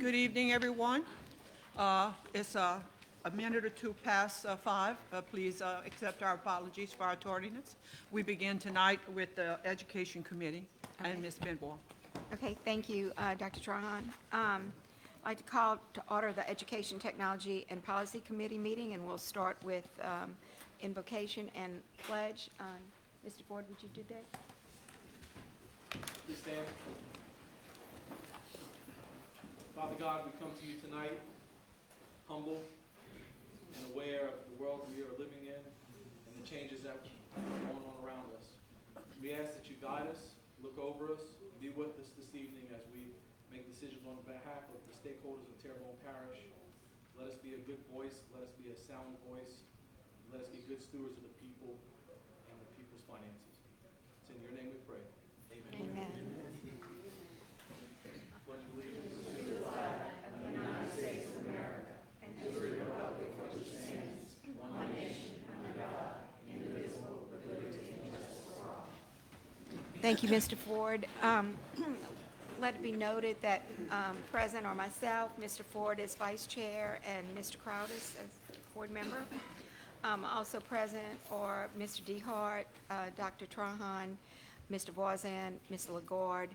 Good evening, everyone. It's a minute or two past 5. Please accept our apologies for our tardiness. We begin tonight with the Education Committee and Ms. Benbour. Okay, thank you, Dr. Trahan. I'd like to call to order the Education, Technology, and Policy Committee meeting, and we'll start with invocation and pledge. Mr. Ford, would you do that? Please stand. Father God, we come to you tonight, humble and aware of the world we are living in and the changes that are going on around us. We ask that you guide us, look over us, be with us this evening as we make decisions on behalf of the stakeholders of Terrebonne Parish. Let us be a good voice. Let us be a sound voice. Let us be good stewards of the people and the people's finances. It's in your name we pray. Amen. Amen. Pledge allegiance. Thank you, Mr. Ford. Let it be noted that present are myself, Mr. Ford as vice chair, and Mr. Crowdis as board member. Also present are Mr. DeHart, Dr. Trahan, Mr. Voisin, Mr. Lagarde,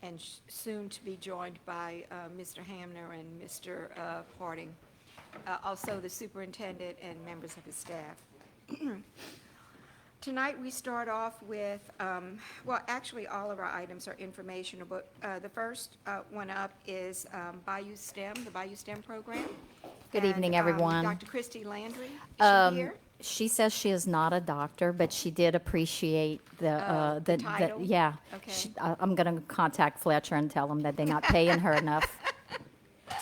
and soon to be joined by Mr. Hamner and Mr. Harding. Also the superintendent and members of his staff. Tonight we start off with, well, actually all of our items are informational, but the first one up is Bayou STEM, the Bayou STEM program. Good evening, everyone. Dr. Christy Landry, is she here? She says she is not a doctor, but she did appreciate The title? yeah. Okay. I'm going to contact Fletcher and tell them that they're not paying her enough.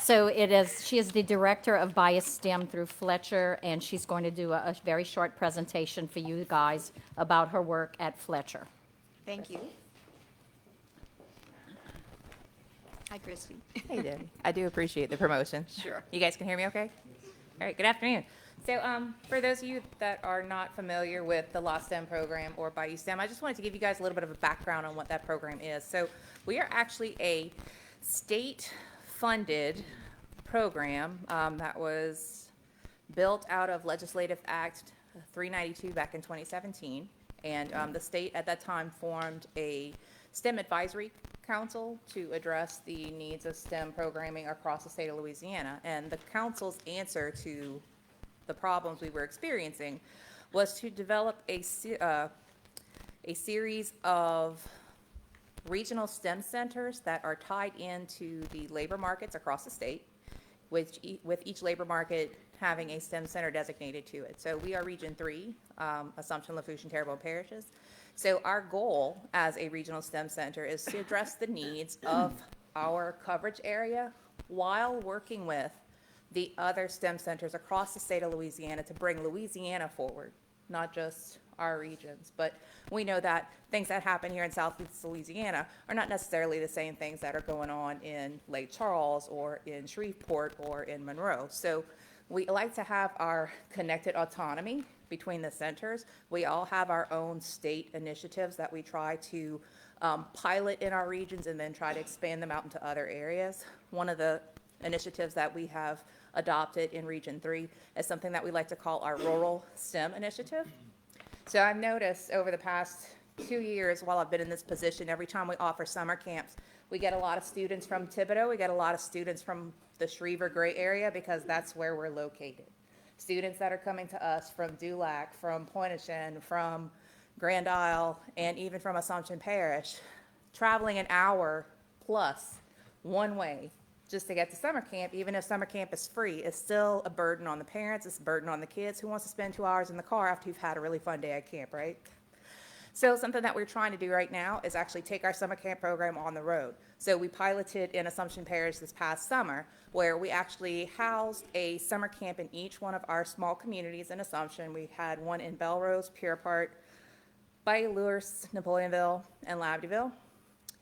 So it is. She is the director of Bias STEM through Fletcher, and she's going to do a very short presentation for you guys about her work at Fletcher. Thank you. Hi, Christy. Hey, Debbie. I do appreciate the promotion. Sure. You guys can hear me okay? All right, good afternoon. So for those of you that are not familiar with the Law STEM program or Bayou STEM, I just wanted to give you guys a little bit of a background on what that program is. So we are actually a state-funded program that was built out of Legislative Act 392 back in 2017. And the state at that time formed a STEM advisory council to address the needs of STEM programming across the state of Louisiana. And the council's answer to the problems we were experiencing was to develop a series of regional STEM centers that are tied into the labor markets across the state, with each labor market having a STEM center designated to it. So we are Region 3, Assumption, Lafourche, and Terrebonne parishes. So our goal as a regional STEM center is to address the needs of our coverage area while working with the other STEM centers across the state of Louisiana to bring Louisiana forward, not just our regions. But we know that things that happen here in Southeast Louisiana are not necessarily the same things that are going on in Lake Charles or in Shreveport or in Monroe. So we like to have our connected autonomy between the centers. We all have our own state initiatives that we try to pilot in our regions and then try to expand them out into other areas. One of the initiatives that we have adopted in Region 3 is something that we like to call our Rural STEM Initiative. So I've noticed over the past 2 years while I've been in this position, every time we offer summer camps, we get a lot of students from Thibodaux, we get a lot of students from the Schriever Gray area because that's where we're located. Students that are coming to us from Dulac, from Pointe-aux-Chenes, from Grand Isle, and even from Assumption Parish, traveling an hour plus one way just to get to summer camp. Even if summer camp is free, it's still a burden on the parents, it's a burden on the kids. Who wants to spend 2 hours in the car after you've had a really fun day at camp, right? So something that we're trying to do right now is actually take our summer camp program on the road. So we piloted in Assumption Parish this past summer, where we actually housed a summer camp in each one of our small communities in Assumption. We had one in Belrose, Pierrepart, Bayou Lourdes, Napoleonville, and Labadeville.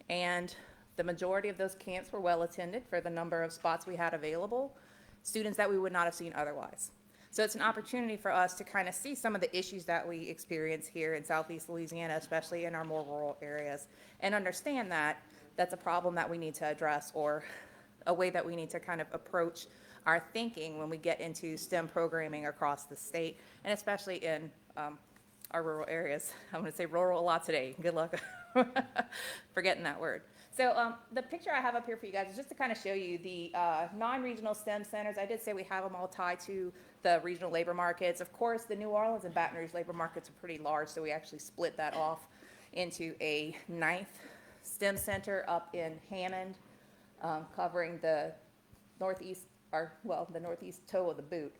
And the majority of those camps were well attended for the number of spots we had available, students that we would not have seen otherwise. So it's an opportunity for us to kind of see some of the issues that we experience here in Southeast Louisiana, especially in our more rural areas, and understand that that's a problem that we need to address, or a way that we need to kind of approach our thinking when we get into STEM programming across the state, and especially in our rural areas. I'm going to say rural a lot today. Good luck forgetting that word. So the picture I have up here for you guys is just to kind of show you the non-regional STEM centers. I did say we have them all tied to the regional labor markets. Of course, the New Orleans and Baton Rouge labor markets are pretty large, so we actually split that off into a 9th STEM center up in Hammond, covering the northeast, or well, the northeast toe of the boot.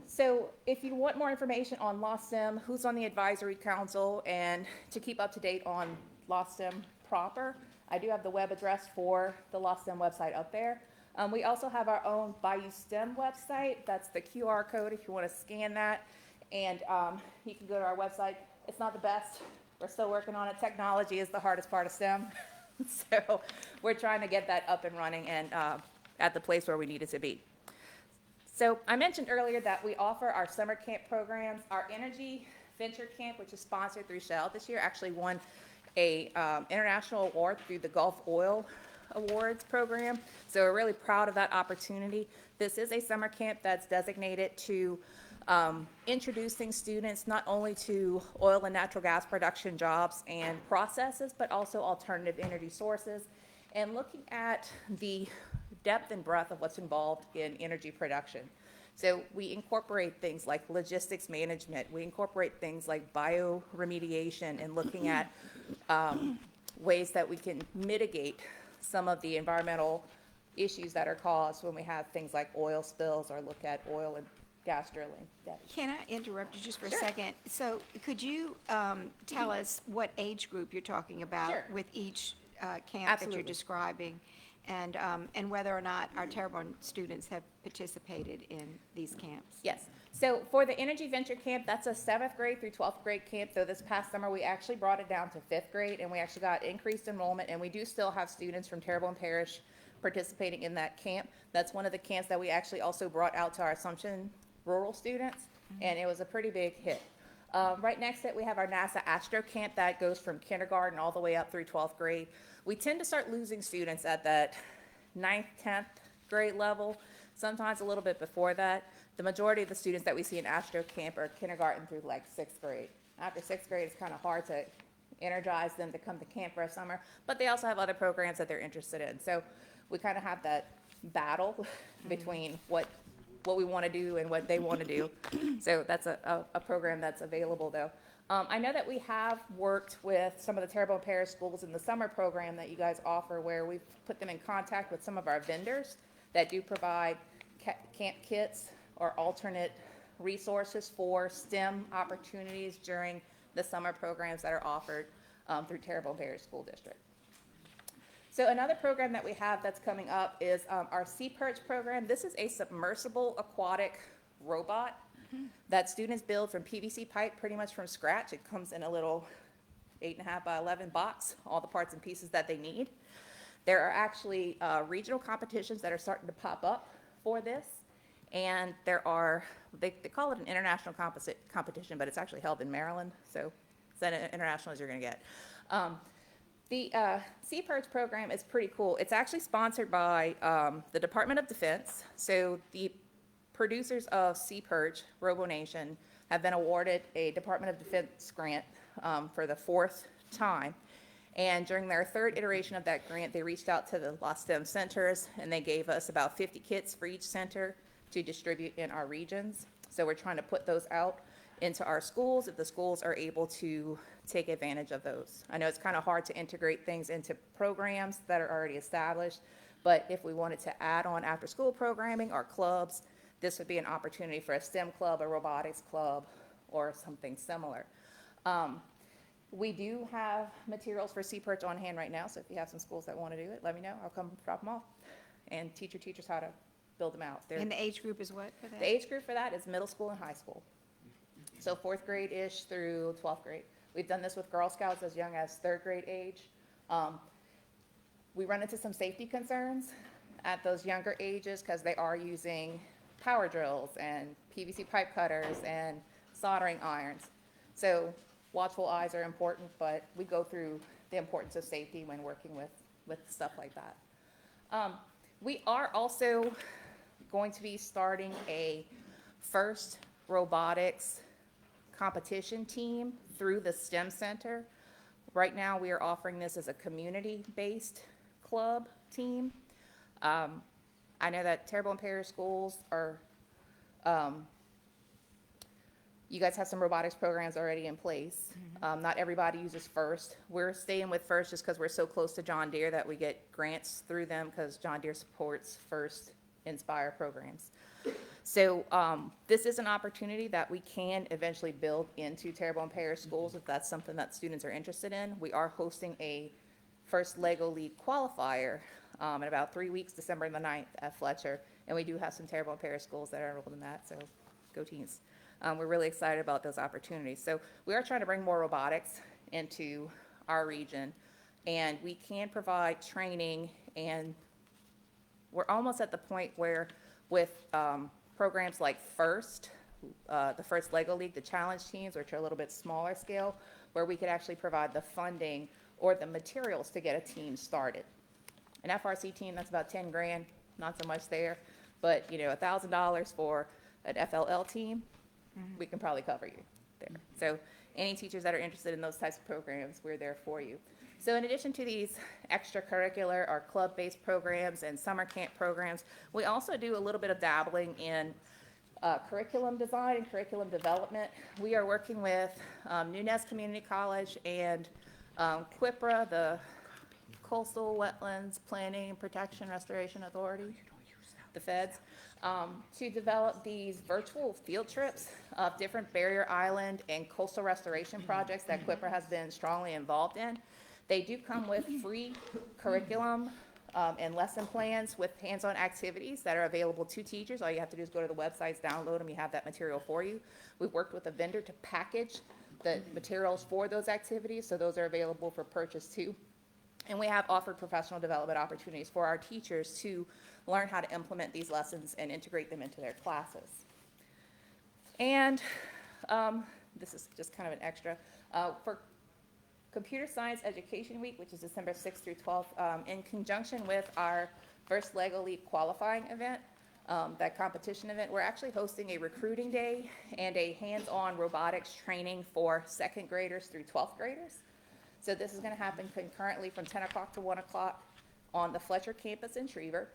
So if you want more information on LawSTEM, who's on the advisory council, and to keep up to date on LawSTEM proper, I do have the web address for the LawSTEM website up there. We also have our own Bayou STEM website. That's the QR code if you want to scan that. And you can go to our website. It's not the best. We're still working on it. Technology is the hardest part of STEM. So we're trying to get that up and running and at the place where we need it to be. So I mentioned earlier that we offer our summer camp programs. Our Energy Venture Camp, which is sponsored through Shell this year, actually won a international award through the Gulf Oil Awards program. So we're really proud of that opportunity. This is a summer camp that's designated to introducing students not only to oil and natural gas production jobs and processes, but also alternative energy sources, and looking at the depth and breadth of what's involved in energy production. So we incorporate things like logistics management. We incorporate things like bioremediation and looking at ways that we can mitigate some of the environmental issues that are caused when we have things like oil spills or look at oil and gas drilling. Debbie. Can I interrupt you just for a Sure. second? So could you tell us what age group you're talking about Sure. with each camp that Absolutely. you're describing? And whether or not our Terrebonne students have participated in these camps? Yes. So for the Energy Venture Camp, that's a 7th grade through 12th grade camp. So this past summer, we actually brought it down to 5th grade, and we actually got increased enrollment, and we do still have students from Terrebonne Parish participating in that camp. That's one of the camps that we actually also brought out to our Assumption rural students, and it was a pretty big hit. Right next to it, we have our NASA Astro Camp that goes from kindergarten all the way up through 12th grade. We tend to start losing students at that 9th, 10th grade level, sometimes a little bit before that. The majority of the students that we see in Astro Camp are kindergarten through like 6th grade. After 6th grade, it's kind of hard to energize them to come to camp for a summer, but they also have other programs that they're interested in. So we kind of have that battle between what we want to do and what they want to do. So that's a program that's available, though. I know that we have worked with some of the Terrebonne Parish schools in the summer program that you guys offer, where we've put them in contact with some of our vendors that do provide camp kits or alternate resources for STEM opportunities during the summer programs that are offered through Terrebonne Parish School District. So another program that we have that's coming up is our Sea Perch program. This is a submersible aquatic robot that students build from PVC pipe pretty much from scratch. It comes in a little 8.5 by 11 box, all the parts and pieces that they need. There are actually regional competitions that are starting to pop up for this. And there are, they call it an international competition, but it's actually held in Maryland. So it's as international as you're going to get. The Sea Perch program is pretty cool. It's actually sponsored by the Department of Defense. So the producers of Sea Perch, RoboNation, have been awarded a Department of Defense grant for the 4th time. And during their 3rd iteration of that grant, they reached out to the LawSTEM centers, and they gave us about 50 kits for each center to distribute in our regions. So we're trying to put those out into our schools if the schools are able to take advantage of those. I know it's kind of hard to integrate things into programs that are already established, but if we wanted to add on after-school programming or clubs, this would be an opportunity for a STEM club, a robotics club, or something similar. We do have materials for Sea Perch on hand right now, so if you have some schools that want to do it, let me know. I'll come drop them off and teach your teachers how to build them out. And the age group is what for that? The age group for that is middle school and high school. So 4th grade-ish through 12th grade. We've done this with Girl Scouts as young as 3rd grade age. We run into some safety concerns at those younger ages because they are using power drills and PVC pipe cutters and soldering irons. So watchful eyes are important, but we go through the importance of safety when working with stuff like that. We are also going to be starting a first robotics competition team through the STEM Center. Right now, we are offering this as a community-based club team. I know that Terrebonne Parish Schools are, you guys have some robotics programs already in place. Not everybody uses FIRST. We're staying with FIRST just because we're so close to John Deere that we get grants through them because John Deere supports FIRST Inspire programs. So this is an opportunity that we can eventually build into Terrebonne Parish Schools if that's something that students are interested in. We are hosting a FIRST LEGO League qualifier in about 3 weeks, December the 9th at Fletcher. And we do have some Terrebonne Parish schools that are enrolled in that, so go teams. We're really excited about those opportunities. So we are trying to bring more robotics into our region, and we can provide training, and we're almost at the point where with programs like FIRST, the FIRST LEGO League, the challenge teams, which are a little bit smaller scale, where we could actually provide the funding or the materials to get a team started. An FRC team, that's about 10 grand, not so much there, but you know, $1,000 for an FLL team, we can probably cover you there. So any teachers that are interested in those types of programs, we're there for you. So in addition to these extracurricular or club-based programs and summer camp programs, we also do a little bit of dabbling in curriculum design and curriculum development. We are working with Nunez Community College and QIPRA, the Coastal Wetlands Planning and Protection Restoration Authority, the feds, to develop these virtual field trips of different barrier island and coastal restoration projects that QIPRA has been strongly involved in. They do come with free curriculum and lesson plans with hands-on activities that are available to teachers. All you have to do is go to the websites, download them, you have that material for you. We've worked with a vendor to package the materials for those activities, so those are available for purchase too. And we have offered professional development opportunities for our teachers to learn how to implement these lessons and integrate them into their classes. And this is just kind of an extra. For Computer Science Education Week, which is December 6th through 12th, in conjunction with our first LEGO League qualifying event, that competition event, we're actually hosting a recruiting day and a hands-on robotics training for 2nd graders through 12th graders. So this is going to happen concurrently from 10 o'clock to 1 o'clock on the Fletcher campus in Schriever.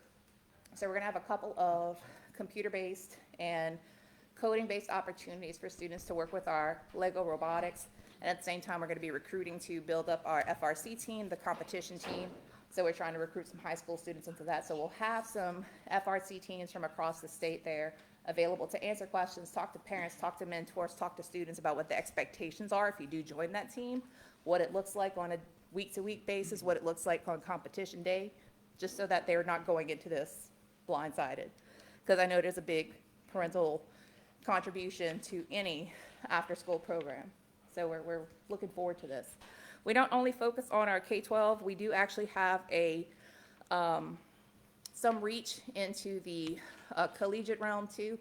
So we're going to have a couple of computer-based and coding-based opportunities for students to work with our LEGO robotics. And at the same time, we're going to be recruiting to build up our FRC team, the competition team. So we're trying to recruit some high school students into that. So we'll have some FRC teams from across the state there available to answer questions, talk to parents, talk to mentors, talk to students about what the expectations are if you do join that team, what it looks like on a week-to-week basis, what it looks like on competition day, just so that they're not going into this blindsided. Because I know there's a big parental contribution to any after-school program. So we're looking forward to this. We don't only focus on our K-12, we do actually have a some reach into the collegiate realm too.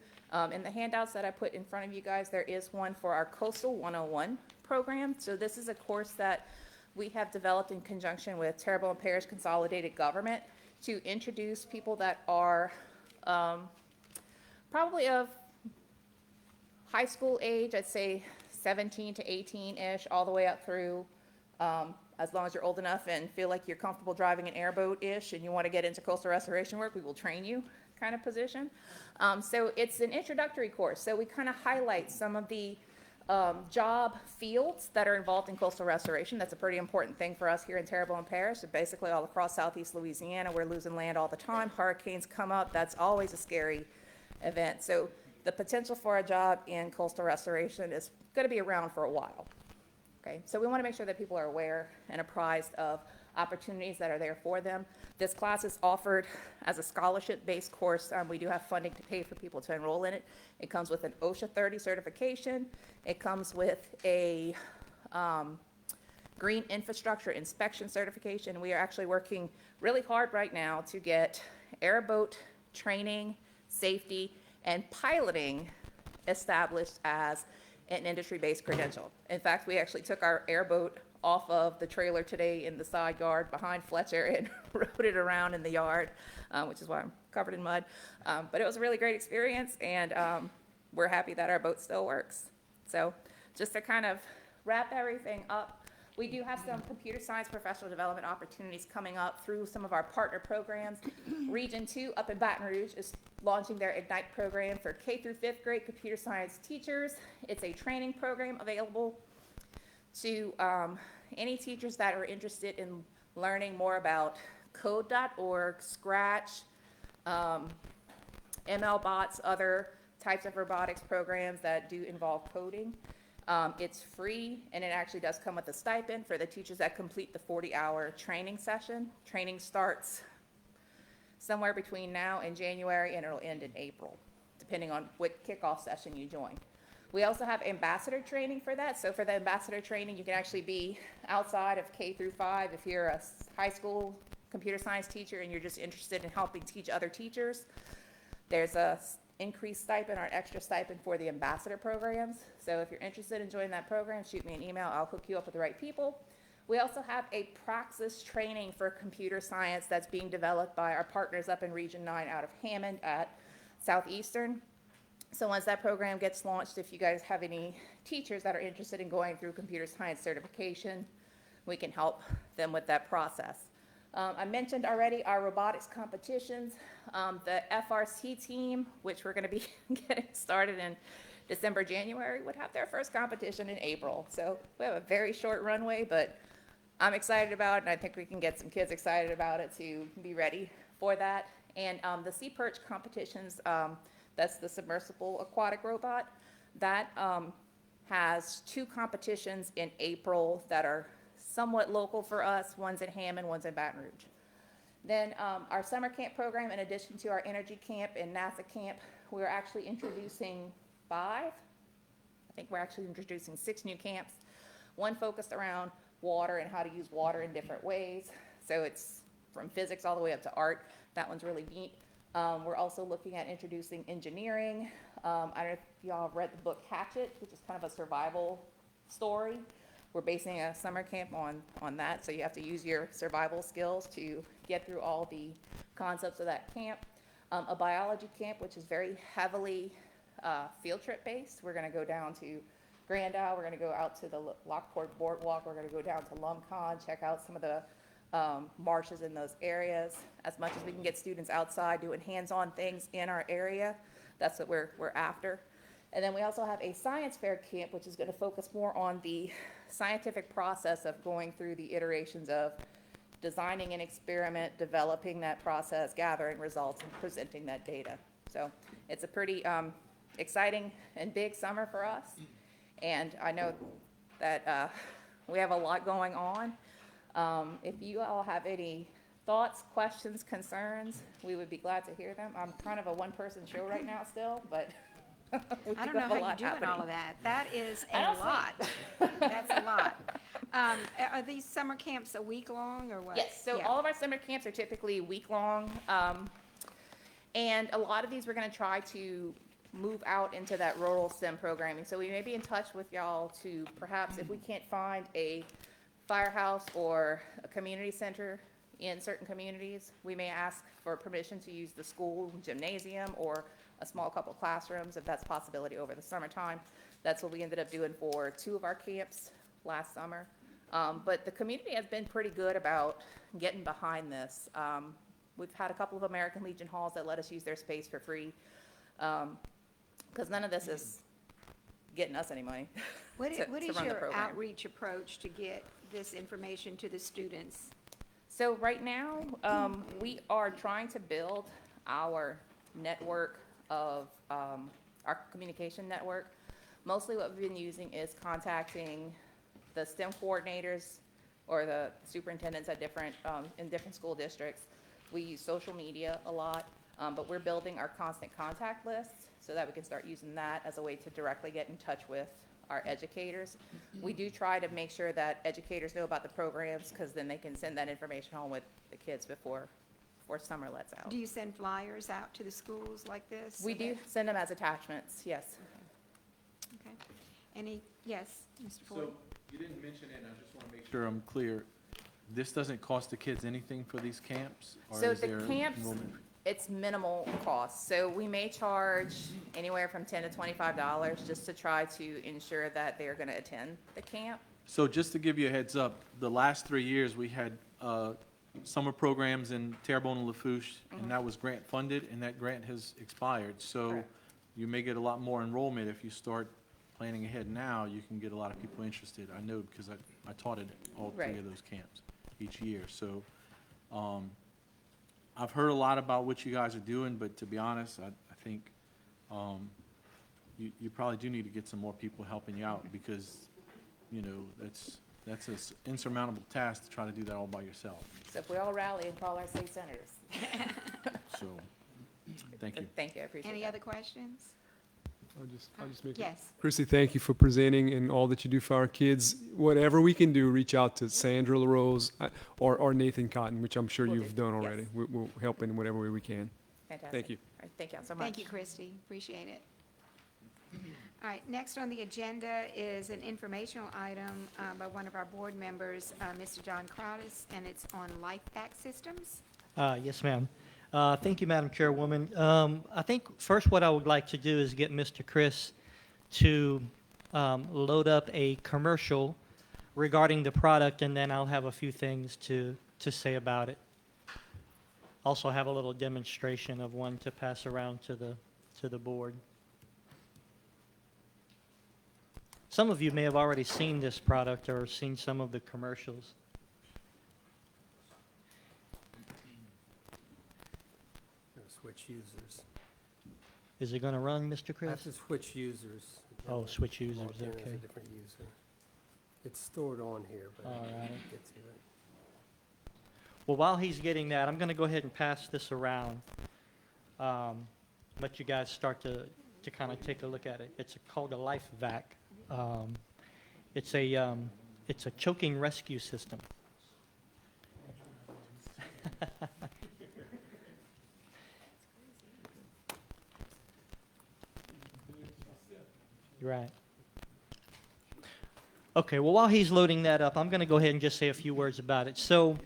In the handouts that I put in front of you guys, there is one for our Coastal 101 program. So this is a course that we have developed in conjunction with Terrebonne Parish Consolidated Government to introduce people that are probably of high school age, I'd say 17 to 18-ish, all the way up through, as long as you're old enough and feel like you're comfortable driving an airboat-ish and you want to get into coastal restoration work, we will train you kind of position. So it's an introductory course. So we kind of highlight some of the job fields that are involved in coastal restoration. That's a pretty important thing for us here in Terrebonne Parish. So basically all across southeast Louisiana, we're losing land all the time. Hurricanes come up. That's always a scary event. So the potential for a job in coastal restoration is going to be around for a while. Okay, so we want to make sure that people are aware and apprised of opportunities that are there for them. This class is offered as a scholarship-based course. We do have funding to pay for people to enroll in it. It comes with an OSHA 30 certification. It comes with a green infrastructure inspection certification. We are actually working really hard right now to get airboat training, safety, and piloting established as an industry-based credential. In fact, we actually took our airboat off of the trailer today in the side yard behind Fletcher and rode it around in the yard, which is why I'm covered in mud. But it was a really great experience, and we're happy that our boat still works. So just to kind of wrap everything up, we do have some computer science professional development opportunities coming up through some of our partner programs. Region 2 up in Baton Rouge is launching their Ignite program for K through 5th grade computer science teachers. It's a training program available to any teachers that are interested in learning more about code.org, Scratch, MLBots, other types of robotics programs that do involve coding. It's free, and it actually does come with a stipend for the teachers that complete the 40-hour training session. Training starts somewhere between now and January, and it'll end in April, depending on what kickoff session you join. We also have ambassador training for that. So for the ambassador training, you can actually be outside of K through 5 if you're a high school computer science teacher and you're just interested in helping teach other teachers. There's a increased stipend or an extra stipend for the ambassador programs. So if you're interested in joining that program, shoot me an email. I'll hook you up with the right people. We also have a praxis training for computer science that's being developed by our partners up in Region 9 out of Hammond at Southeastern. So once that program gets launched, if you guys have any teachers that are interested in going through computer science certification, we can help them with that process. I mentioned already our robotics competitions. The FRC team, which we're going to be getting started in December, January, would have their first competition in April. So we have a very short runway, but I'm excited about it, and I think we can get some kids excited about it to be ready for that. And the Sea Perch competitions, that's the submersible aquatic robot, that has 2 competitions in April that are somewhat local for us. One's in Hammond, one's in Baton Rouge. Then our summer camp program, in addition to our energy camp and NASA camp, we're actually introducing 5. I think we're actually introducing 6 new camps. One focused around water and how to use water in different ways. So it's from physics all the way up to art. That one's really neat. We're also looking at introducing engineering. I don't know if y'all have read the book Hatchet, which is kind of a survival story. We're basing a summer camp on that, so you have to use your survival skills to get through all the concepts of that camp. A biology camp, which is very heavily field trip based. We're going to go down to Grand Isle. We're going to go out to the Lockport Boardwalk. We're going to go down to Lumcon, check out some of the marshes in those areas. As much as we can get students outside doing hands-on things in our area, that's what we're after. And then we also have a science fair camp, which is going to focus more on the scientific process of going through the iterations of designing an experiment, developing that process, gathering results, and presenting that data. So it's a pretty exciting and big summer for us. And I know that we have a lot going on. If you all have any thoughts, questions, concerns, we would be glad to hear them. I'm kind of a one-person show right now still, but we I do don't know have a how lot you're doing all of happening. that. That is I a don't lot. That's a lot. Are these summer camps a week long or what? Yes, so Yeah. all of our summer camps are typically week-long, and a lot of these we're going to try to move out into that rural STEM programming. So we may be in touch with y'all to perhaps, if we can't find a firehouse or a community center in certain communities, we may ask for permission to use the school gymnasium or a small couple classrooms, if that's a possibility over the summertime. That's what we ended up doing for 2 of our camps last summer. But the community has been pretty good about getting behind this. We've had a couple of American Legion halls that let us use their space for free, because none of this is getting us any money. What to is run the your program. outreach approach to get this information to the students? So right now, we are trying to build our network of our communication network. Mostly what we've been using is contacting the STEM coordinators or the superintendents at different, in different school districts. We use social media a lot, but we're building our constant contact lists so that we can start using that as a way to directly get in touch with our educators. We do try to make sure that educators know about the programs, because then they can send that information home with the kids before summer lets out. Do you send flyers out to the schools like this? We do send them as attachments, yes. Okay. Any, yes, Mr. Ford? So You didn't mention it, and I just want to make sure I'm clear. This doesn't cost the kids anything for these camps? Or So is the there camps, enrollment? it's minimal cost. So we may charge anywhere from $10 to $25 just to try to ensure that they're going to attend the camp. So just to give you a heads up, the last 3 years, we had summer programs in Terrebonne and Lafourche, and that was grant funded, and that grant has expired. So Correct. you may get a lot more enrollment if you start planning ahead now. You can get a lot of people interested. I know because I taught at all three Right. of those camps each year. So I've heard a lot about what you guys are doing, but to be honest, I think you probably do need to get some more people helping you out because, you know, that's an insurmountable task to try to do that all by yourself. So if we all rally and call our state senators. So, thank you. Thank you, I appreciate that. Any other questions? I'll just make it. Yes. Christy, thank you for presenting and all that you do for our kids. Whatever we can do, reach out to Sandra LaRose or Nathan Cotton, which I'm sure Will you've do, done yes. already. We'll help in whatever way we can. Fantastic. Thank you. All right, thank you so much. Thank you, Christy. Appreciate it. All right, next on the agenda is an informational item by one of our board members, Mr. John Crowdis, and it's on Life Back Systems. Yes, ma'am. Thank you, Madam Chairwoman. I think first what I would like to do is get Mr. Chris to load up a commercial regarding the product, and then I'll have a few things to say about it. Also have a little demonstration of one to pass around to the board. Some of you may have already seen this product or seen some of the commercials. Switch users. Is it going to run, Mr. I Chris? have to switch users. Oh, switch users, Logged in as okay. a different user. It's stored on here, but I All right. can't get to it. Well, while he's getting that, I'm going to go ahead and pass this around. Let you guys start to kind of take a look at it. It's called a Life Vac. It's a choking rescue system. Right. Okay, well, while he's loading that up, I'm going to go ahead and just say a few words about it. So,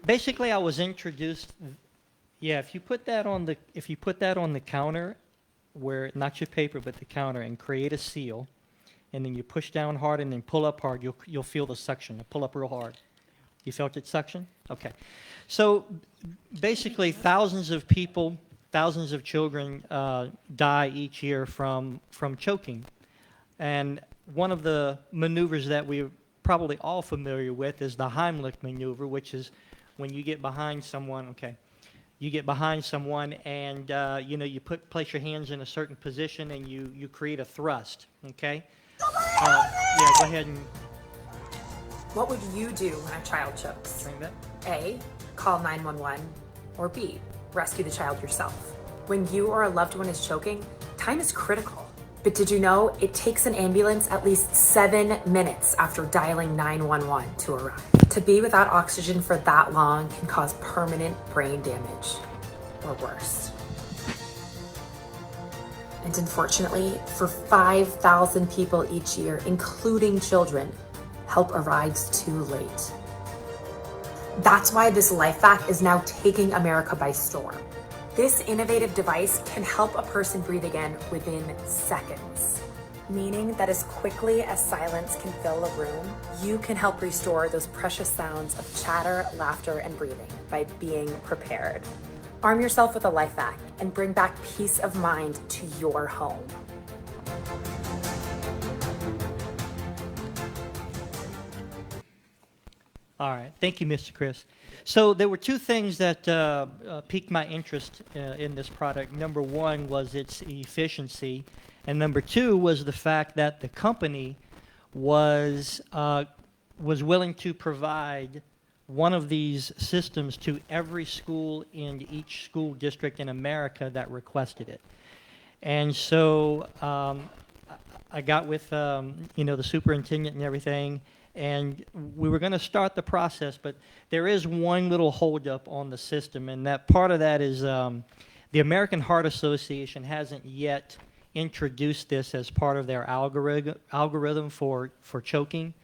basically, I was introduced. Yeah, if you put that on the counter, where not your paper but the counter, and create a seal, and then you push down hard and then pull up hard, you'll feel the suction. Pull up real hard. You felt it suction? Okay. So, basically, thousands of people. Thousands of children die each year from choking. And one of the maneuvers that we're probably all familiar with is the Heimlich maneuver, which is when you get behind someone, okay, you get behind someone and, you place your hands in a certain position and you create a thrust, okay? Yeah, go ahead and What would you do when a child chokes? bring that. A, call 911, or B, rescue the child yourself. When you or a loved one is choking, time is critical. But did you know it takes an ambulance at least 7 minutes after dialing 911 to arrive? To be without oxygen for that long can cause permanent brain damage, or worse. And unfortunately, for 5,000 people each year, including children, help arrives too late. That's why this Life Vac is now taking America by storm. This innovative device can help a person breathe again within seconds, meaning that as quickly as silence can fill a room, you can help restore those precious sounds of chatter, laughter, and breathing by being prepared. Arm yourself with a Life Vac and bring back peace of mind to your home. All right. Thank you, Mr. Chris. So there were two things that piqued my interest in this product. Number one was its efficiency, and number two was the fact that the company was willing to provide one of these systems to every school in each school district in America that requested it. And so I got with the superintendent and everything, and we were going to start the process, but there is one little holdup on the system, and that part of that is the American Heart Association hasn't yet introduced this as part of their algorithm for choking.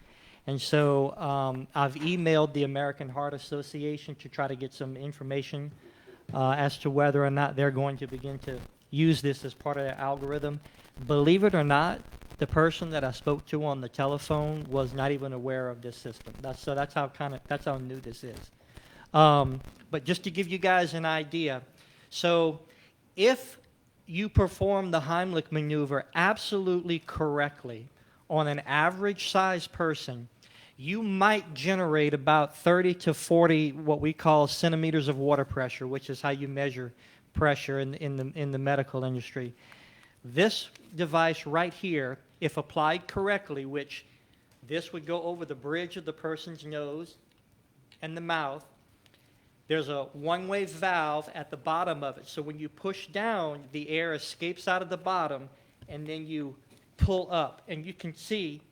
And so I've emailed the American Heart Association to try to get some information as to whether or not they're going to begin to use this as part of their algorithm. Believe it or not, the person that I spoke to on the telephone was not even aware of this system. That's how new this is. But just to give you guys an idea, so if you perform the Heimlich maneuver absolutely correctly on an average size person, you might generate about 30 to 40 what we call centimeters of water pressure, which is how you measure pressure in the medical industry. This device right here, if applied correctly, which this would go over the bridge of the person's nose and the mouth, there's a one-way valve at the bottom of it. So when you push down, the air escapes out of the bottom, and then you pull up. And you can see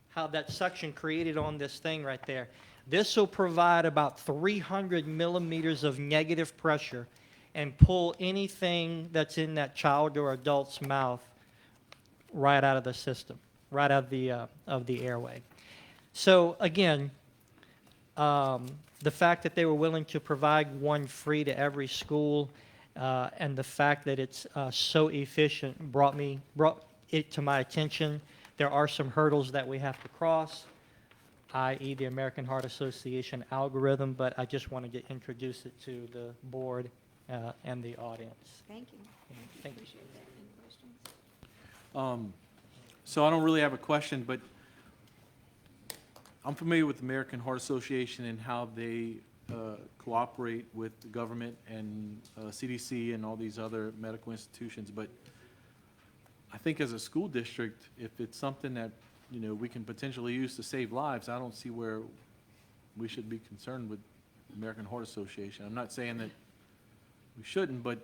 how that suction created on this thing right there. This will provide about 300 millimeters of negative pressure and pull anything that's in that child or adult's mouth right out of the system, right out of the airway. So again, the fact that they were willing to provide one free to every school, and the fact that it's so efficient brought it to my attention. There are some hurdles that we have to cross, i.e. the American Heart Association algorithm, but I just wanted to introduce it to the board and the audience. Thank you. Thank you. Appreciate that. Any questions? So I don't really have a question, but I'm familiar with the American Heart Association and how they cooperate with the government and CDC and all these other medical institutions. But I think as a school district, if it's something that, you know, we can potentially use to save lives, I don't see where we should be concerned with the American Heart Association. I'm not saying that we shouldn't, but,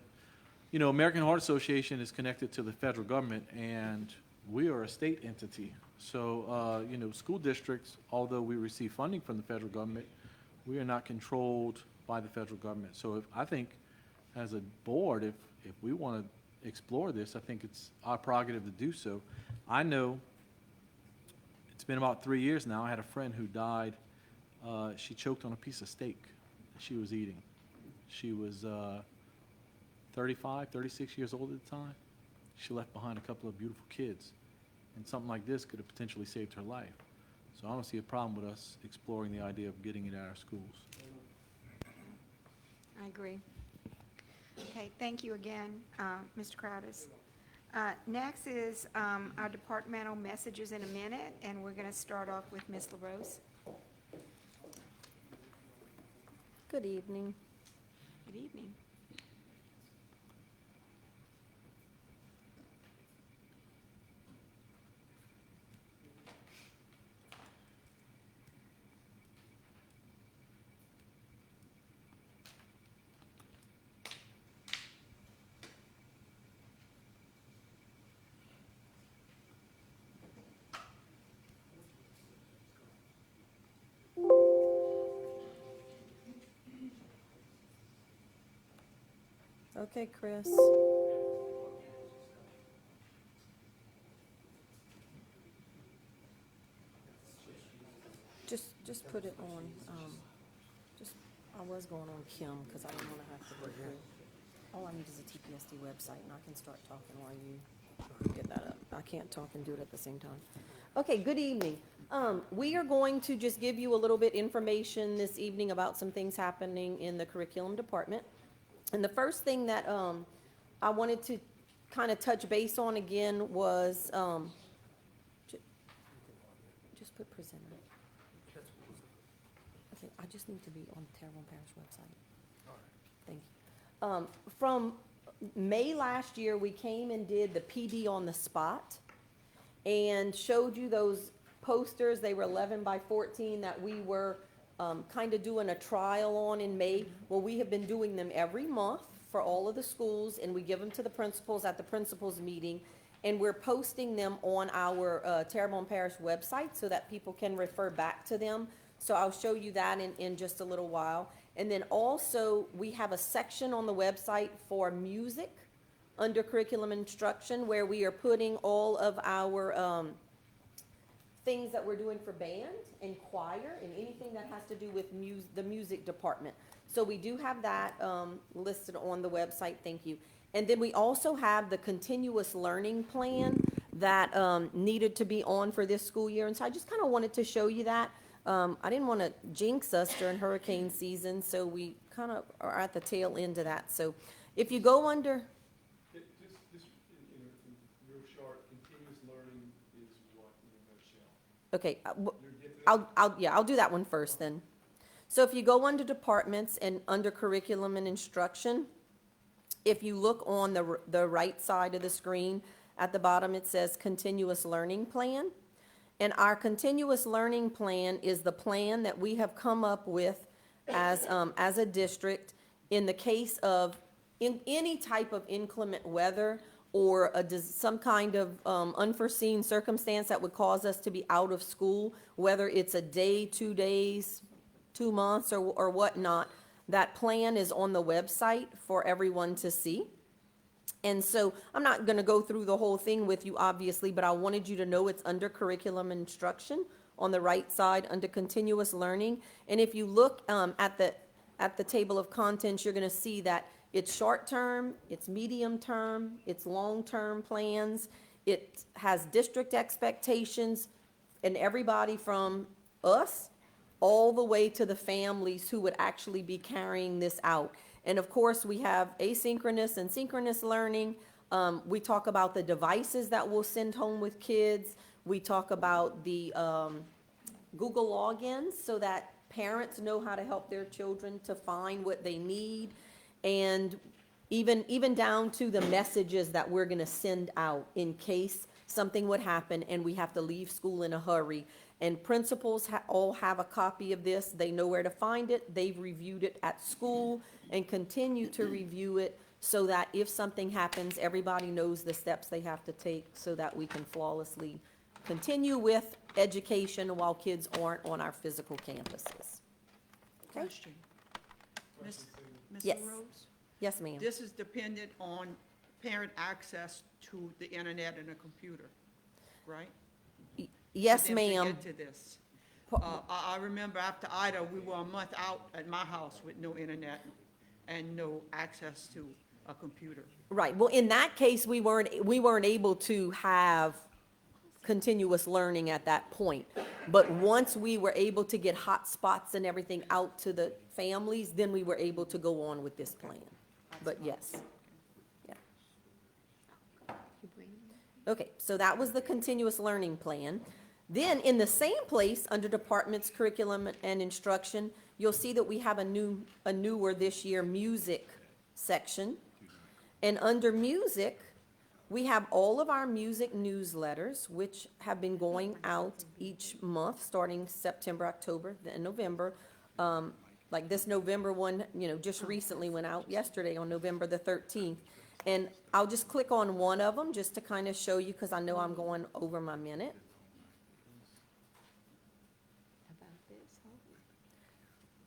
you know, American Heart Association is connected to the federal government, and we are a state entity. So, you know, school districts, although we receive funding from the federal government, we are not controlled by the federal government. So I think as a board, if we want to explore this, I think it's our prerogative to do so. I know it's been about 3 years now. I had a friend who died. She choked on a piece of steak she was eating. She was 35, 36 years old at the time. She left behind a couple of beautiful kids. And something like this could have potentially saved her life. So I don't see a problem with us exploring the idea of getting it at our schools. I agree. Okay, thank you again, Mr. Crowdis. Next is our departmental messages in a minute, and we're going to start off with Ms. LaRose. Good evening. Good evening. Okay, Chris. Just put it on, I was going on Kim, because I didn't want to have to go through. All I need is a TPSD website, and I can start talking while you get that up. I can't talk and do it at the same time. Okay, good evening. We are going to just give you a little bit information this evening about some things happening in the curriculum department. And the first thing that I wanted to kind of touch base on again was, just put presenter. Okay, I just need to be on the Terrebonne Parish website. Thank you. From May last year, we came and did the PD on the spot and showed you those posters. They were 11 by 14 that we were kind of doing a trial on in May. Well, we have been doing them every month for all of the schools, and we give them to the principals at the principals meeting, and we're posting them on our Terrebonne Parish website so that people can refer back to them. So I'll show you that in just a little while. And then also, we have a section on the website for music. under curriculum instruction, where we are putting all of our things that we're doing for band and choir and anything that has to do with the music department. So we do have that listed on the website, thank you. And then we also have the continuous learning plan that needed to be on for this school year. And so I just kind of wanted to show you that. I didn't want to jinx us during hurricane season, so we kind of are at the tail end of that. So if you go under, Just in real short, continuous learning is what in a nutshell? okay, You're getting to that? I'll do that one first then. So if you go under departments and under curriculum and instruction, if you look on the right side of the screen, at the bottom it says continuous learning plan. And our continuous learning plan is the plan that we have come up with as a district in the case of any type of inclement weather or some kind of unforeseen circumstance that would cause us to be out of school, whether it's a day, 2 days, 2 months, or whatnot. That plan is on the website for everyone to see. And so I'm not going to go through the whole thing with you, obviously, but I wanted you to know it's under curriculum instruction on the right side under continuous learning. And if you look at the table of contents, you're going to see that it's short-term, it's medium-term, it's long-term plans. It has district expectations, and everybody from us all the way to the families who would actually be carrying this out. And of course, we have asynchronous and synchronous learning. We talk about the devices that we'll send home with kids. We talk about the Google logins so that parents know how to help their children to find what they need. And even down to the messages that we're gonna send out in case something would happen and we have to leave school in a hurry. And principals all have a copy of this. They know where to find it. They've reviewed it at school and continue to review it so that if something happens, everybody knows the steps they have to take so that we can flawlessly continue with education while kids aren't on our physical campuses. Okay? Question. Ms. Yes. Rose? Yes, ma'am. This is dependent on parent access to the internet and a computer, right? Yes, For them to ma'am. get to this. I remember after Ida, we were a month out at my house with no internet and no access to a computer. Right. Well, in that case, we weren't able to have continuous learning at that point. But once we were able to get hotspots and everything out to the families, then we were able to go on with this plan. But yes. Yeah. Okay, so that was the continuous learning plan. Then in the same place, under departments, curriculum and instruction, you'll see that we have a newer this year music section. And under music, we have all of our music newsletters, which have been going out each month, starting September, October, and November. Like this November one, just recently went out yesterday on November the 13th. And I'll just click on one of them just to kind of show you, because I know I'm going over my minute.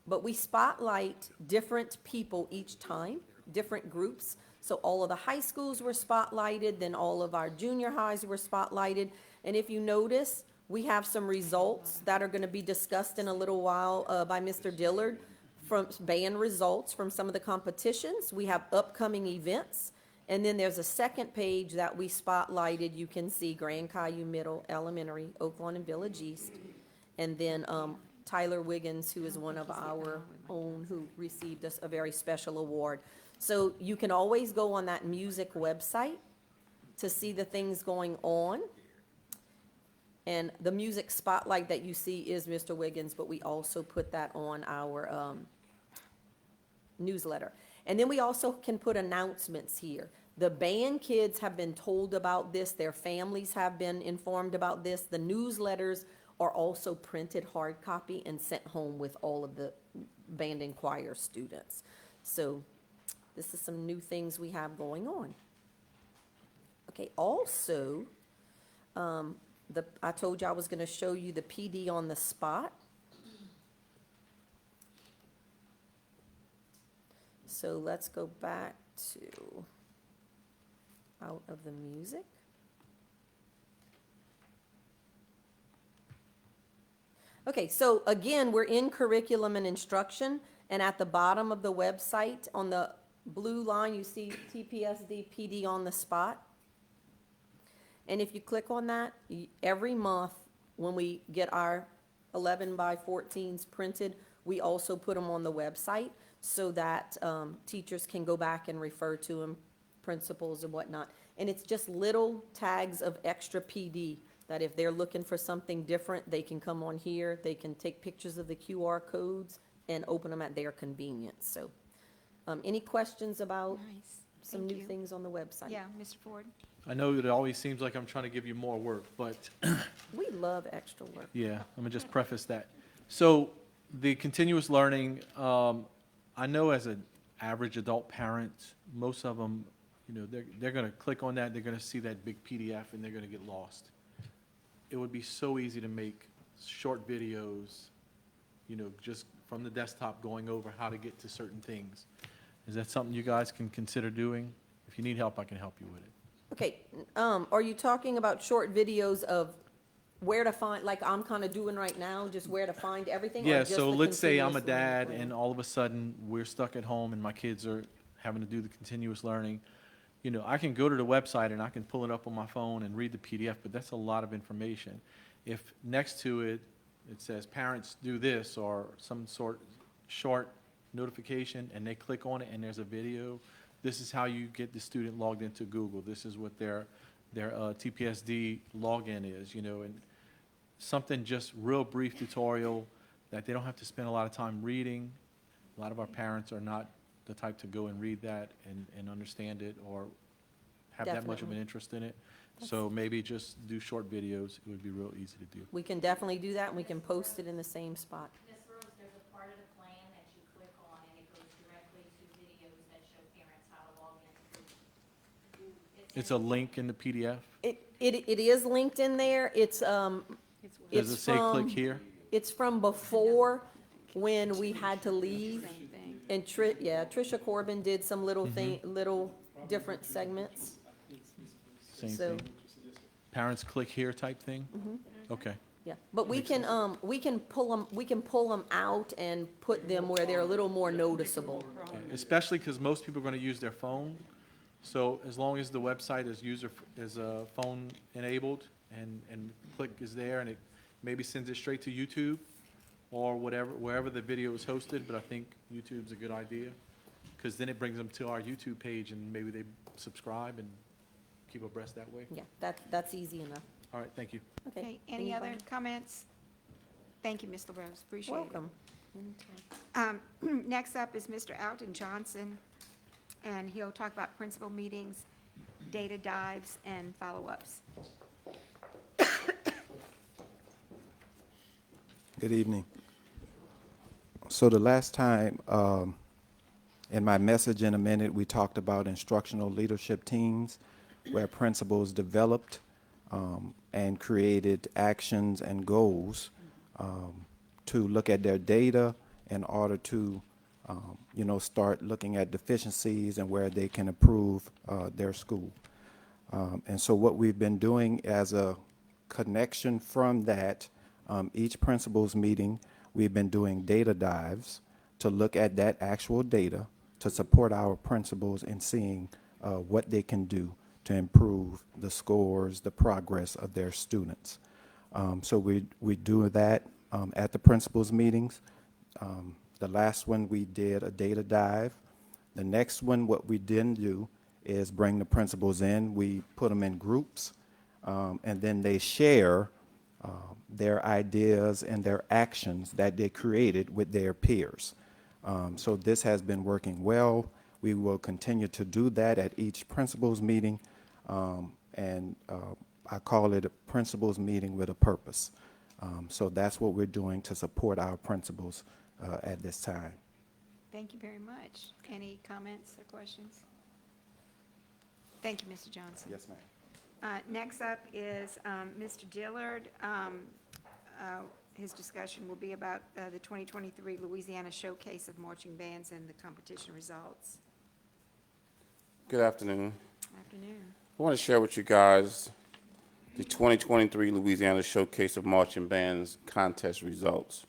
But we spotlight different people each time, different groups. So all of the high schools were spotlighted, then all of our junior highs were spotlighted. And if you notice, we have some results that are going to be discussed in a little while by Mr. Dillard from band results from some of the competitions. We have upcoming events. And then there's a second page that we spotlighted. You can see Grand Caillou Middle, Elementary, Oaklawn, and Village East. And then Tyler Wiggins, who is one of our own, who received us a very special award. So you can always go on that music website to see the things going on. And the music spotlight that you see is Mr. Wiggins, but we also put that on our newsletter. And then we also can put announcements here. The band kids have been told about this. Their families have been informed about this. The newsletters are also printed hard copy and sent home with all of the band and choir students. So this is some new things we have going on. Okay, also, I told you I was going to show you the PD on the spot. So let's go back to out of the music. Okay, so again, we're in curriculum and instruction, and at the bottom of the website, on the blue line, you see TPSD PD on the spot. And if you click on that, every month, when we get our 11 by 14s printed, we also put them on the website so that teachers can go back and refer to them, principals and whatnot. And it's just little tags of extra PD that if they're looking for something different, they can come on here, they can take pictures of the QR codes and open them at their convenience. So, any questions about Nice. some Thank new you. things on the website? Yeah, Mr. Ford? I know it always seems like I'm trying to give you more work, but We love extra work. yeah, let me just preface that. So the continuous learning, I know as an average adult parent, most of them, you know, they're going to click on that, they're going to see that big PDF, and they're going to get lost. It would be so easy to make short videos, you know, just from the desktop going over how to get to certain things. Is that something you guys can consider doing? If you need help, I can help you with it. Okay, are you talking about short videos of where to find, like I'm kind of doing right now, just where to find everything? or Yeah, just so the let's say I'm a continuous learning dad plan? and all of a sudden we're stuck at home and my kids are having to do the continuous learning. You know, I can go to the website and I can pull it up on my phone and read the PDF, but that's a lot of information. If next to it, it says parents do this or some sort short notification and they click on it and there's a video, this is how you get the student logged into Google. This is what their TPSD login is, you know, and something just real brief tutorial that they don't have to spend a lot of time reading. A lot of our parents are not the type to go and read that and understand it or have that much of an Definitely. interest in it. So maybe just do short videos. It would be real easy to do. We can definitely do that, and we can post it in the same spot. Ms. Rose, there's a part of the plan that you click on, and it goes directly to videos that show parents how to log in. It's a link in the PDF. It is linked in there. It's, Does it's it say click from, here? it's from before when we had to leave. Same thing. And Tricia Corbin did some little little different segments. Same So- thing. Parents click here type thing? Okay. Yeah, but we can pull them out and put them where they're a little more noticeable. Okay. Especially because most people are going to use their phone. So as long as the website is phone enabled and click is there and it maybe sends it straight to YouTube or whatever, wherever the video is hosted, but I think YouTube's a good idea because then it brings them to our YouTube page and maybe they subscribe and keep abreast that way. Yeah, that's easy enough. All right, thank you. Okay, any other comments? Thank you, Ms. LaRose, appreciate it. Welcome. Next up is Mr. Alton Johnson, and he'll talk about principal meetings, data dives, and follow-ups. Good evening. So the last time, in my message in a minute, we talked about instructional leadership teams where principals developed and created actions and goals to look at their data in order to, start looking at deficiencies and where they can improve their school. And so what we've been doing as a connection from that, each principal's meeting, we've been doing data dives to look at that actual data to support our principals in seeing what they can do to improve the scores, the progress of their students. So we do that at the principals' meetings. The last one, we did a data dive. The next one, what we didn't do is bring the principals in. We put them in groups, and then they share their ideas and their actions that they created with their peers. So this has been working well. We will continue to do that at each principals meeting, and I call it a principals meeting with a purpose. So that's what we're doing to support our principals at this time. Thank you very much. Any comments or questions? Thank you, Mr. Johnson. Yes, ma'am. Next up is Mr. Dillard. His discussion will be about the 2023 Louisiana Showcase of Marching Bands and the competition results. Good afternoon. Afternoon. I want to share with you guys the 2023 Louisiana Showcase of Marching Bands contest results.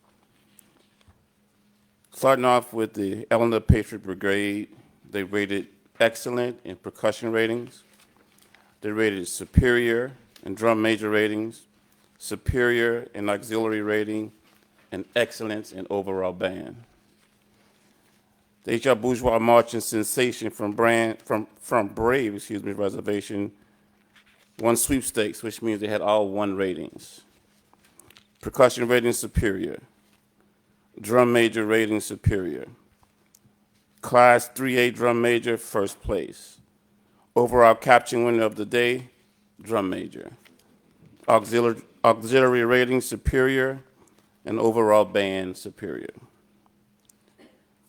Starting off with the Eleanor Patriot Brigade, they rated excellent in percussion ratings. They rated superior in drum major ratings, superior in auxiliary rating, and excellence in overall band. The H.R. Bourgeois Marching Sensation from Brave Reservation won sweepstakes, which means they had all 1 ratings. Percussion rating superior. Drum major rating superior. Class 3A drum major, first place. Overall caption winner of the day, drum major. Auxiliary rating superior, and overall band superior.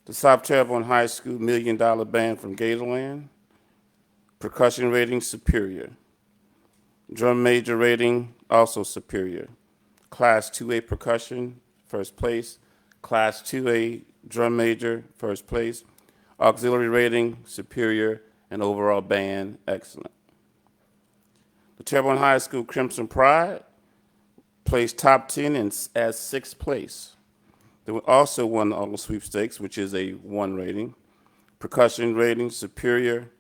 The South Terrebonne High School $1 Million Band from Gatorland, percussion rating superior. Drum major rating also superior. Class 2A percussion, first place. Class 2A drum major, first place. Auxiliary rating superior, and overall band excellent. The Terrebonne High School Crimson Pride placed top 10 as 6th place. They also won all the sweepstakes, which is a 1 rating. Percussion rating superior,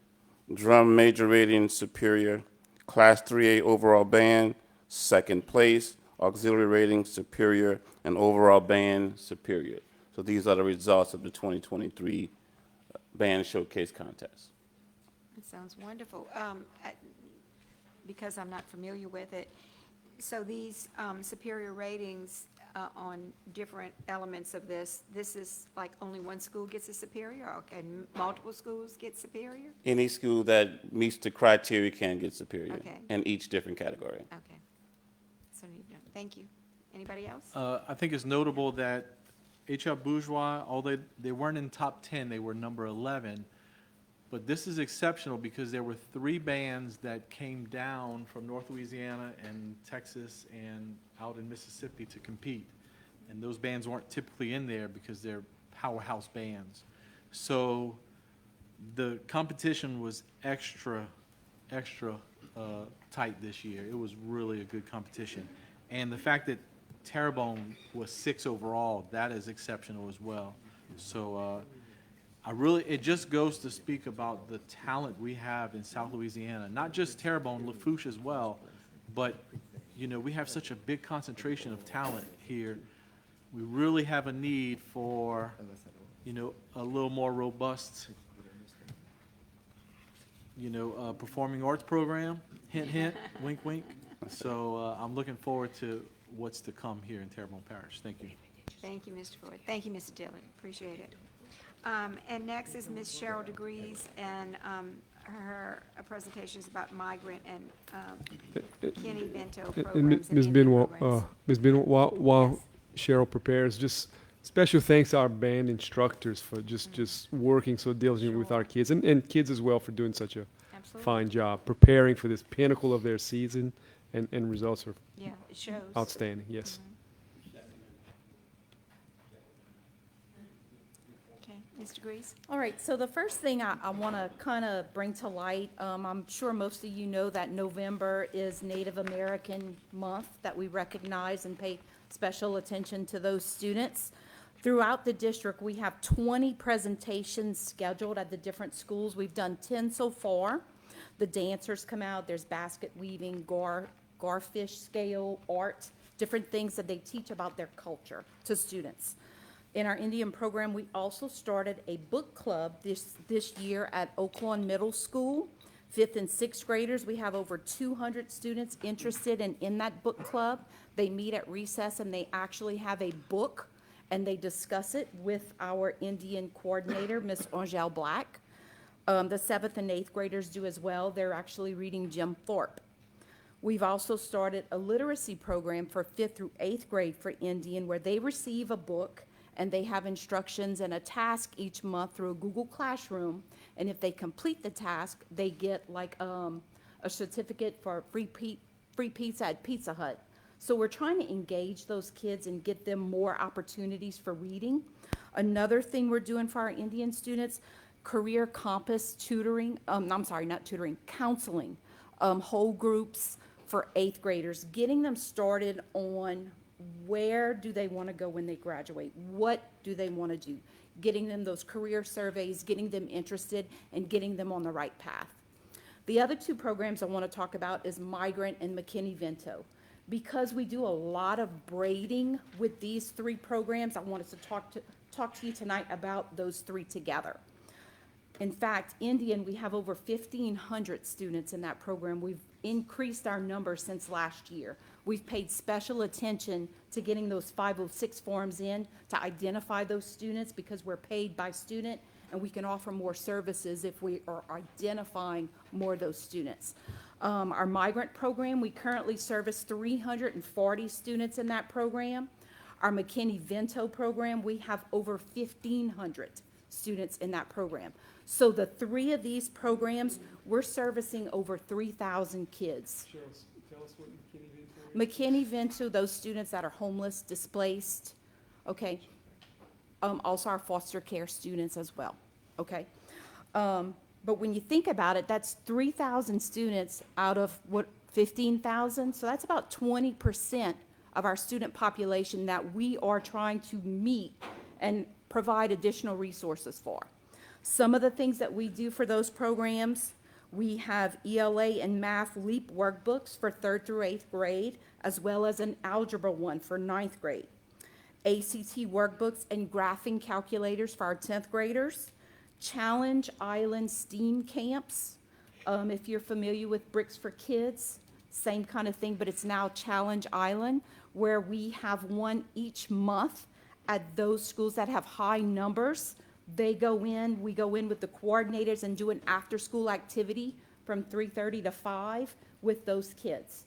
drum major rating superior, class 3A overall band, 2nd place, auxiliary rating superior, and overall band superior. So these are the results of the 2023 Band Showcase Contest. That sounds wonderful. Because I'm not familiar with it, so these superior ratings on different elements of this is like only one school gets a superior, or can multiple schools get superior? Any school that meets the criteria can get superior Okay. in each different category. Okay. So, thank you. Anybody else? I think it's notable that H.L. Bourgeois, although they weren't in top 10, they were number 11. But this is exceptional because there were 3 bands that came down from North Louisiana and Texas and out in Mississippi to compete. And those bands weren't typically in there because they're powerhouse bands. So the competition was extra tight this year. It was really a good competition. And the fact that Terrebonne was 6 overall, that is exceptional as well. So it just goes to speak about the talent we have in South Louisiana, not just Terrebonne, Lafourche as well, but, we have such a big concentration of talent here. We really have a need for, a little more robust, performing arts program, hint, hint, wink, wink. So I'm looking forward to what's to come here in Terrebonne Parish. Thank you. Thank you, Mr. Ford. Thank you, Mr. Dillon. Appreciate it. And next is Ms. Cheryl DeGrees, and her presentation is about migrant and Kenny Bento And programs. Ms. and Benoit, programs. Ms. Benoit, while Cheryl prepares, just special thanks to our band instructors for just working so diligently with our kids, and kids as well for doing such a Absolutely. fine job preparing for this pinnacle of their season, and results are Yeah, it shows. outstanding. Yes. Okay, Ms. DeGrees? All right, so the first thing I want to kind of bring to light, I'm sure most of you know that November is Native American Month, that we recognize and pay special attention to those students. Throughout the district, we have 20 presentations scheduled at the different schools. We've done 10 so far. The dancers come out, there's basket weaving, garfish scale, art, different things that they teach about their culture to students. In our Indian program, we also started a book club this year at Oaklawn Middle School. 5th and 6th graders, we have over 200 students interested in that book club. They meet at recess and they actually have a book and they discuss it with our Indian coordinator, Ms. Angel Black. The 7th and 8th graders do as well. They're actually reading Jim Thorpe. We've also started a literacy program for 5th through 8th grade for Indian, where they receive a book and they have instructions and a task each month through a Google Classroom. And if they complete the task, they get like a certificate for free pizza at Pizza Hut. So we're trying to engage those kids and get them more opportunities for reading. Another thing we're doing for our Indian students, career compass tutoring, not tutoring, counseling. whole groups for 8th graders, getting them started on where do they want to go when they graduate? What do they want to do? Getting them those career surveys, getting them interested, and getting them on the right path. The other two programs I want to talk about is Migrant and McKinney-Vento. Because we do a lot of braiding with these three programs, I wanted to talk to you tonight about those three together. In fact, Indian, we have over 1,500 students in that program. We've increased our numbers since last year. We've paid special attention to getting those 506 forms in to identify those students because we're paid by student and we can offer more services if we are identifying more of those students. Our migrant program, we currently service 340 students in that program. Our McKinney-Vento program, we have over 1,500 students in that program. So the three of these programs, we're servicing over 3,000 kids. Tell us what McKinney-Vento is. McKinney-Vento, those students that are homeless, displaced, okay? Also our foster care students as well, okay? But when you think about it, that's 3,000 students out of what, 15,000? So that's about 20% of our student population that we are trying to meet and provide additional resources for. Some of the things that we do for those programs, we have ELA and Math LEAP workbooks for 3rd through 8th grade, as well as an algebra one for 9th grade. ACT workbooks and graphing calculators for our 10th graders. Challenge Island STEAM camps. If you're familiar with Bricks for Kids, same kind of thing, but it's now Challenge Island, where we have one each month at those schools that have high numbers. They go in, we go in with the coordinators and do an after-school activity from 3:30 to 5 with those kids.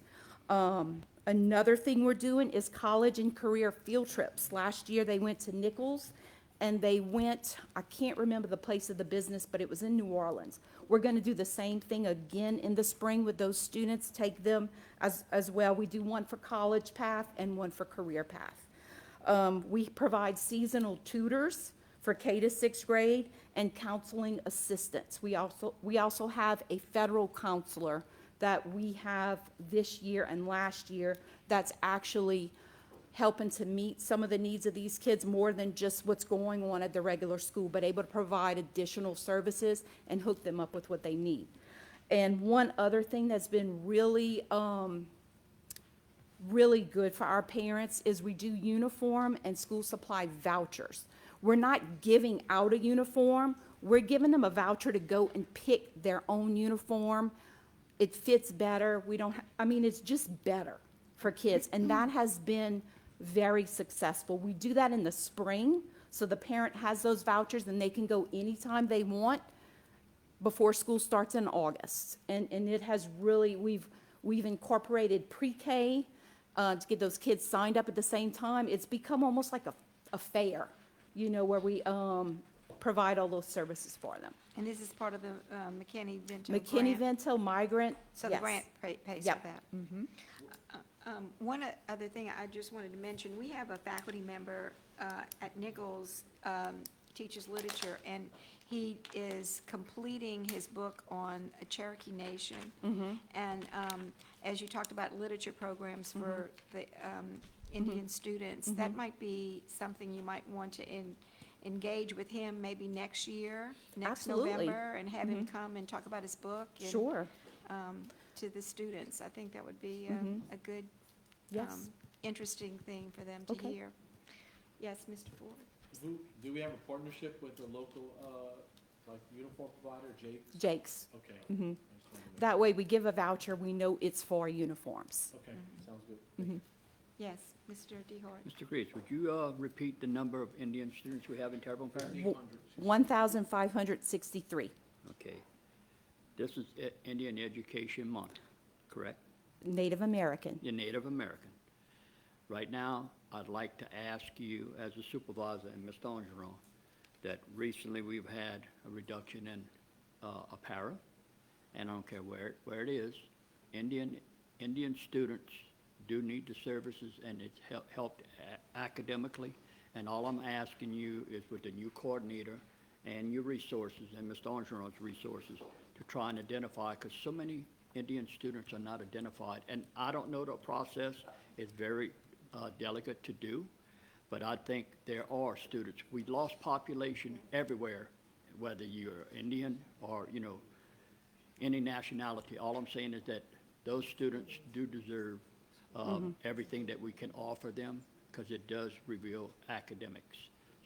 Another thing we're doing is college and career field trips. Last year, they went to Nichols, and they went, I can't remember the place of the business, but it was in New Orleans. We're going to do the same thing again in the spring with those students, take them as well. We do one for college path and one for career path. We provide seasonal tutors for K to 6th grade and counseling assistants. We also have a federal counselor that we have this year and last year that's actually helping to meet some of the needs of these kids more than just what's going on at the regular school, but able to provide additional services and hook them up with what they need. And one other thing that's been really, really good for our parents is we do uniform and school supply vouchers. We're not giving out a uniform, we're giving them a voucher to go and pick their own uniform. It fits better, it's just better for kids, and that has been very successful. We do that in the spring, so the parent has those vouchers and they can go anytime they want before school starts in August. And it has really, we've incorporated pre-K to get those kids signed up at the same time. It's become almost like a fair, where we provide all those services for them. And this is part of the McKinney-Vento grant? McKinney-Vento migrant, So yes. the grant pays Yep. for that? One other thing I just wanted to mention, we have a faculty member at Nichols, teaches literature, and he is completing his book on Cherokee Nation. And as you talked about literature programs for the Indian students, that might be something you might want to engage with him maybe next year, next Absolutely. November, and have him come and talk about his book. And, Sure. to the students. I think that would be a good, Yes. interesting thing for them to Okay. hear. Yes, Mr. Ford? Do we have a partnership with the local, uniform provider, Jake's? Jake's. Okay. Mhm. I just wanted to- That way, we give a voucher, we know it's for uniforms. Okay, sounds good. Yes, Mr. DeHart? Mr. Creech, would you repeat the number of Indian students we have in Terrebonne Parish? 1,563, Okay. This is Indian Education Month, correct? Native American. You're Native American. Right now, I'd like to ask you, as a supervisor and Ms. Dongeron, that recently we've had a reduction in a para, and I don't care where it is. Indian students do need the services, and it's helped academically. And all I'm asking you is with the new coordinator and your resources and Ms. Dongeron's resources to try and identify, because so many Indian students are not identified. And I don't know the process, it's very delicate to do, but I think there are students. We lost population everywhere, whether you're Indian or, you know, any nationality. All I'm saying is that those students do deserve everything that we can offer them, because it does reveal academics.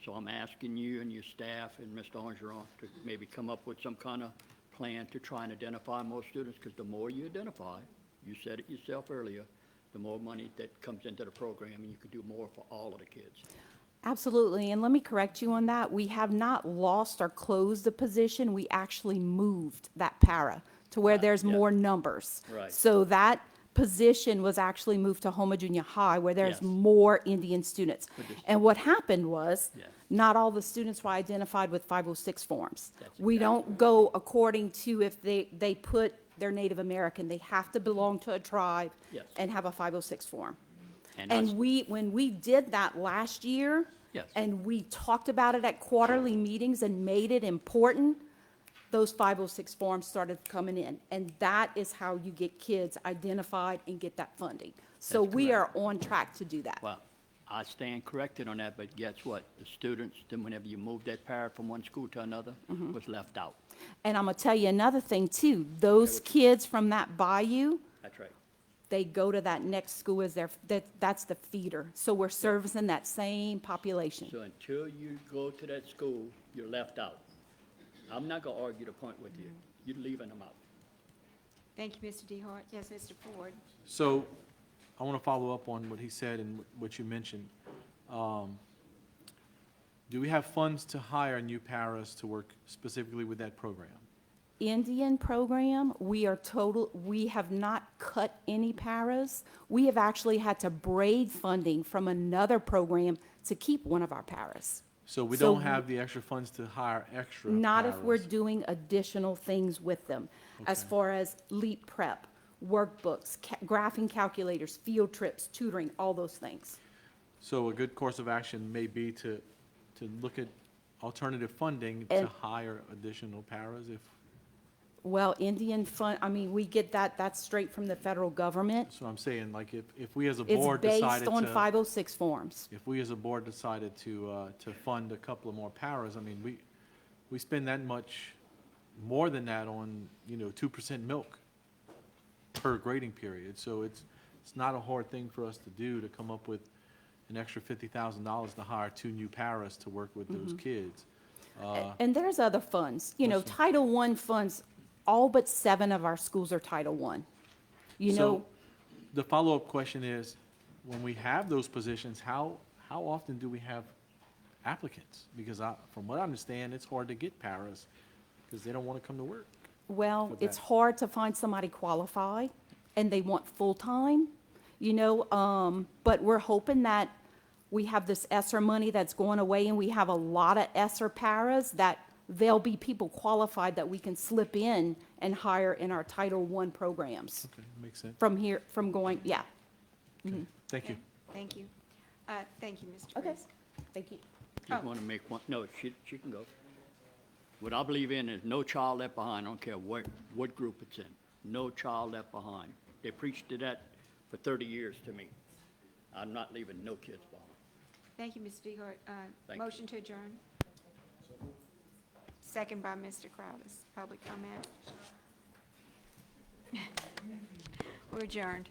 So I'm asking you and your staff and Mr. Orgeron to maybe come up with some kind of plan to try and identify more students, because the more you identify, you said it yourself earlier, the more money that comes into the program, and you can do more for all of the kids. Absolutely, and let me correct you on that. We have not lost or closed the position. We actually moved that para to where there's yeah. more numbers. Right. So that position was actually moved to Houma Junior High, where there's Yes. more Indian students. But this- And what happened was, Yeah. not all the students were identified with 506 forms. That's We exactly don't go according to if they put they're Native American. They have to belong to a tribe Yes. and have a 506 form. And I s- And when we did that last year, Yes. and we talked about it at quarterly meetings and made it important, those 506 forms started coming in. And that is how you get kids identified and get that funding. So That's we are correct. on track to do that. Well, I stand corrected on that, but guess what? The students, then whenever you move that para from one school to another, was left out. And I'm gonna tell you another thing too. Those kids from that bayou, That's right. they go to that next school as that's the feeder. So we're servicing that same population. So until you go to that school, you're left out. I'm not gonna argue the point with you. You're leaving them out. Thank you, Mr. DeHart. Yes, Mr. Ford. So I want to follow up on what he said and what you mentioned. Do we have funds to hire new paras to work specifically with that program? Indian program, we have not cut any paras. We have actually had to braid funding from another program to keep one of our paras. So we So don't have the extra funds to hire extra Not if we're paras. doing additional things with them, as Okay. far as LEAP prep, workbooks, graphing calculators, field trips, tutoring, all those things. So a good course of action may be to look at alternative funding to And- hire additional paras if, Well, Indian fund, I mean, we get that's straight from the federal government. so I'm saying, like, if we as a It's board based decided on to, 506 forms. if we as a board decided to fund a couple of more paras, I mean, we spend that much, more than that on, 2% milk per grading period. So it's not a hard thing for us to do, to come up with an extra $50,000 to hire 2 new paras to work with those kids. And there's other funds, What's the- Title I funds, all but 7 of our schools are Title I. So the follow-up question is, when we have those positions, how often do we have applicants? Because from what I understand, it's hard to get paras because they don't want to come to work. Well, for it's that. hard to find somebody qualified, and they want full-time, but we're hoping that we have this ESSER money that's going away, and we have a lot of ESSER paras, that there'll be people qualified that we can slip in and hire in our Title I programs. Okay, makes sense. From here, from going, yeah. Thank you. Thank you. Thank you, Mr. Okay. Priest. Thank you. Just want to make one, no, she can go. What I believe in is no child left behind, I don't care what group it's in. No child left behind. They preached to that for 30 years to me. I'm not leaving no kids behind. Thank you, Mr. DeHart. Thank you. Motion to adjourn. Second by Mr. Crowdis. Public comment. We're adjourned.